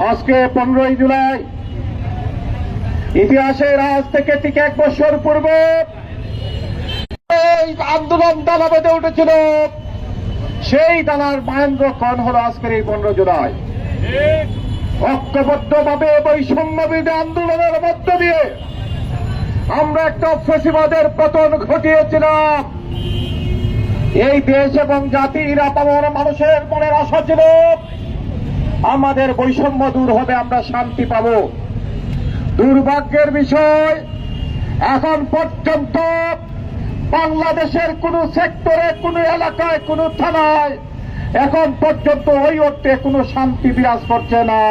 আজকে 15ই জুলাই ইতিহাসের আজ থেকে ঠিক 1 বছর পূর্বে এই আন্দোলন দানা বেঁধে উঠেছিল, সেই দানার মাহেন্দ্রক্ষণ হলো আজকের এই 15 জুলাই। ঐক্যবদ্ধভাবে বৈষম্যবিরোধী আন্দোলনের মধ্য দিয়ে আমরা একটা ফ্যাসিবাদের পতন ঘটিয়েছিলাম। এই দেশ এবং জাতির আপামর মানুষের মনের আশা ছিল আমাদের বৈষম্য দূর হবে, আমরা শান্তি পাব। দুর্ভাগ্যের বিষয়, এখন পর্যন্ত বাংলাদেশের কোন সেক্টরে, কোন এলাকায়, কোন থানায় এখন পর্যন্ত ওই অর্থে কোন শান্তি বিরাজ করছে না।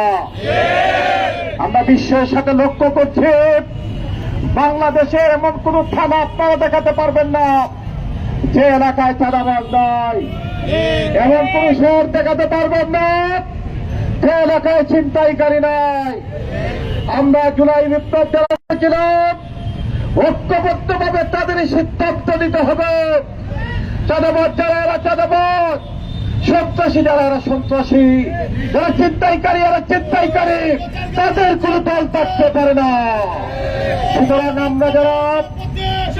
আমরা বিশ্বের সাথে লক্ষ্য করছি, বাংলাদেশের এমন কোন থানা আপনারা দেখাতে পারবেন না যে এলাকায় চাঁদাবাজ নাই, এমন কোন শহর দেখাতে পারবেন না যে এলাকায় ছিনতাইকারী নাই। আমরা জুলাই বিপ্লব যারা করেছিলাম, ঐক্যবদ্ধভাবে তাদের সিদ্ধান্ত নিতে হবে। চাঁদাবাজ যারা এরা চাঁদাবাজ, সন্ত্রাসী যারা এরা সন্ত্রাসী, যারা ছিনতাইকারী এরা ছিনতাইকারী, তাদের কোন দল থাকতে পারে না। সুতরাং আমরা যারা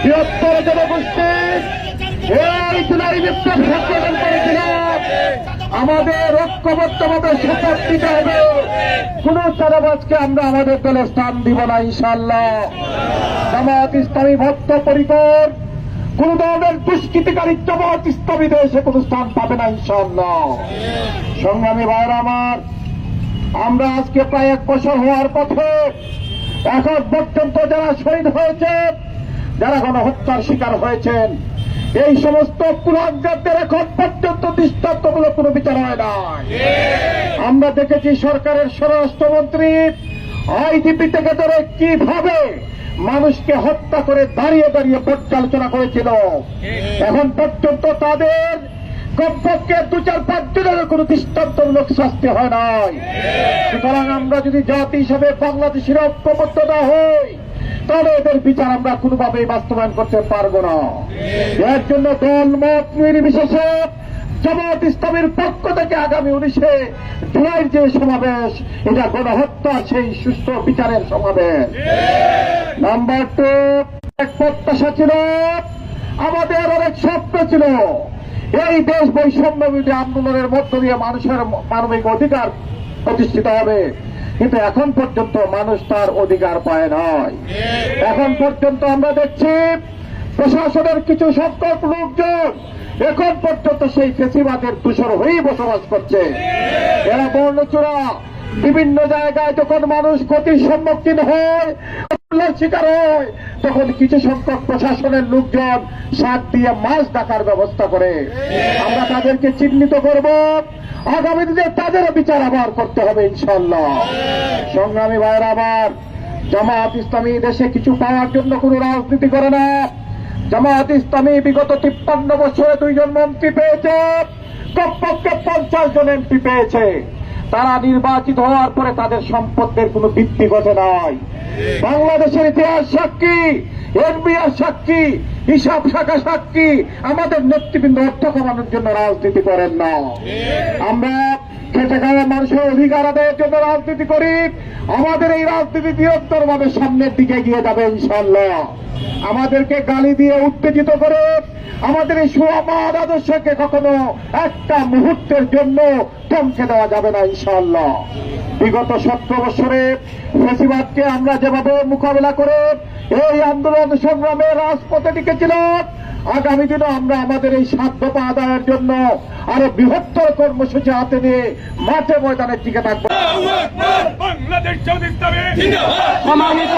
বৃহত্তর জনগোষ্ঠী এই জুলাই বিপ্লব সংগঠন করেছিলাম, আমাদের ঐক্যবদ্ধভাবে শপথ নিতে হবে, কোন চাঁদাবাজকে আমরা আমাদের দলে স্থান দিব না ইনশাআল্লাহ। জামায়াত ইসলামী বদ্ধপরিকর, কোন ধরনের দুষ্কৃতিকারী জামায়াত ইসলামী দেশে কোন স্থান পাবে না ইনশাআল্লাহ। সংগ্রামী ভাইয়েরা আমার, আমরা আজকে প্রায় 1 বছর হওয়ার পথে, এখন পর্যন্ত যারা শহীদ হয়েছে, যারা গণহত্যার শিকার হয়েছেন, এই সমস্ত কুলাঙ্গারদের এখন পর্যন্ত দৃষ্টান্তমূলক কোন বিচার হয় না। আমরা দেখেছি সরকারের স্বরাষ্ট্রমন্ত্রী আইজিপি থেকে ধরে কিভাবে মানুষকে হত্যা করে দাঁড়িয়ে দাঁড়িয়ে পর্যালোচনা করেছিল। এখন পর্যন্ত তাদের কমপক্ষে 2-4-5 জনের কোন দৃষ্টান্তমূলক শাস্তি হয় নাই। সুতরাং আমরা যদি জাতি হিসেবে বাংলাদেশের ঐক্যবদ্ধ না হই, তাহলে এদের বিচার আমরা কোনোভাবেই বাস্তবায়ন করতে পারবো না। এর জন্য দল মত নির্বিশেষে জামায়াত ইসলামের পক্ষ থেকে আগামী 19শে জুলাইয়ের যে সমাবেশ, এটা গণহত্যা সেই সুষ্ঠু বিচারের সমাবেশ। নাম্বার 2, এক প্রত্যাশা ছিল, আমাদের অনেক স্বপ্ন ছিল, এই দেশ বৈষম্য বিরোধী আন্দোলনের মধ্য দিয়ে মানুষের মানবিক অধিকার প্রতিষ্ঠিত হবে, কিন্তু এখন পর্যন্ত মানুষ তার অধিকার পায় নাই। এখন পর্যন্ত আমরা দেখছি প্রশাসনের কিছু সংখ্যক লোকজন এখন পর্যন্ত সেই ফেসিবাদের দূষর হয়েই বসবাস করছে। এরা বর্ণচোরা বিভিন্ন জায়গায় যখন মানুষ ক্ষতির সম্মুখীন হয়, শিকার হয়, তখন কিছু সংখ্যক প্রশাসনের লোকজন সাত দিয়ে মাছ ডাকার ব্যবস্থা করে। আমরা তাদেরকে চিহ্নিত করব, আগামী দিনে তাদেরও বিচার আবার করতে হবে ইনশাআল্লাহ। সংগ্রামী ভাইয়েরা আমার, জামায়াত ইসলামী দেশে কিছু পাওয়ার জন্য কোন রাজনীতি করে না। জামায়াত ইসলামী বিগত 53 বছরে 2 জন মন্ত্রী পেয়েছে, কমপক্ষে 50 জন এমপি পেয়েছে। তারা নির্বাচিত হওয়ার পরে তাদের সম্পদের কোন বৃদ্ধি ঘটে নাই। বাংলাদেশের ইতিহাস সাক্ষী, এনবিআর সাক্ষী, হিসাব শাখা সাক্ষী, আমাদের নেতৃবৃন্দ অর্থ কমানোর জন্য রাজনীতি করেন না। আমরা খেটে খাওয়া মানুষের অধিকার আদায়ের জন্য রাজনীতি করি। আমাদের এই রাজনীতি বৃহত্তরভাবে সামনের দিকে গিয়ে যাবে ইনশাআল্লাহ। আমাদেরকে গালি দিয়ে উত্তেজিত করে আমাদের এই সুআমার আদর্শকে কখনো একটা মুহূর্তের জন্য থমকে দেওয়া যাবে না ইনশাআল্লাহ। বিগত 17 বছরে ফ্যাসিবাদকে আমরা যেভাবে মোকাবেলা করে এই আন্দোলন সংগ্রামে রাজপথে টিকেছিলাম, আগামী দিনে আমরা আমাদের এই সাধ্যতা আদায়ের জন্য আরো বৃহত্তর কর্মসূচি হাতে নিয়ে মাঠে ময়দানে টিকে থাকবো। সম্মানিত